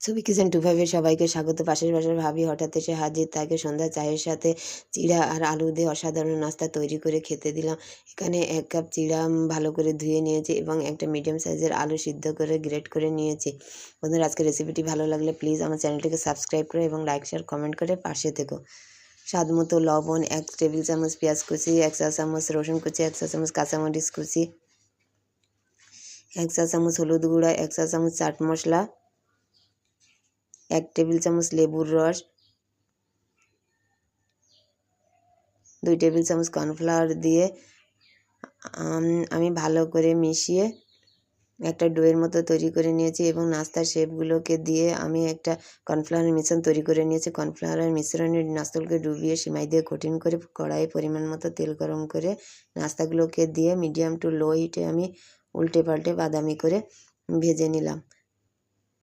সুবি কিচেন 25 এর সবাইকে স্বাগত। পাশের বাসার ভাবি হঠাৎ এসে হাজির। তাকে সন্ধ্যা চায়ের সাথে চিড়া আর আলু দিয়ে অসাধারণ নাস্তা তৈরি করে খেতে দিলাম। এখানে 1 কাপ চিড়া ভালো করে ধুয়ে নিয়েছি এবং একটা মিডিয়াম সাইজের আলু সিদ্ধ করে গ্রেট করে নিয়েছি। বন্ধুরা, আজকের রেসিপিটি ভালো লাগলে প্লিজ আমার চ্যানেলটিকে সাবস্ক্রাইব করে এবং লাইক শেয়ার কমেন্ট করে পাশে থেকো। স্বাদমতো লবণ, 1 টেবিল চামচ পেঁয়াজ কুচি, 1 চা চামচ রসুন কুচি, 1 চা চামচ কাঁচামরিচ কুচি, 1 চা চামচ হলুদ গুঁড়া, 1 চা চামচ চাট মশলা, 1 টেবিল চামচ লেবুর রস, 2 টেবিল চামচ কর্নফ্লাওয়ার দিয়ে আমি ভালো করে মিশিয়ে একটা ডোয়ের মতো তৈরি করে নিয়েছি এবং নাস্তার শেপগুলোকে দিয়ে আমি একটা কর্নফ্লাওয়ারের মিশ্রণ তৈরি করে নিয়েছি। কর্নফ্লাওয়ারের মিশ্রণে নাস্তাগুলোকে ডুবিয়ে সিমাই দিয়ে কঠিন করে কড়াইয়ে পরিমাণ মতো তেল গরম করে নাস্তাগুলোকে দিয়ে মিডিয়াম টু লো হিটে আমি উল্টে পাল্টে বাদামি করে ভেজে নিলাম।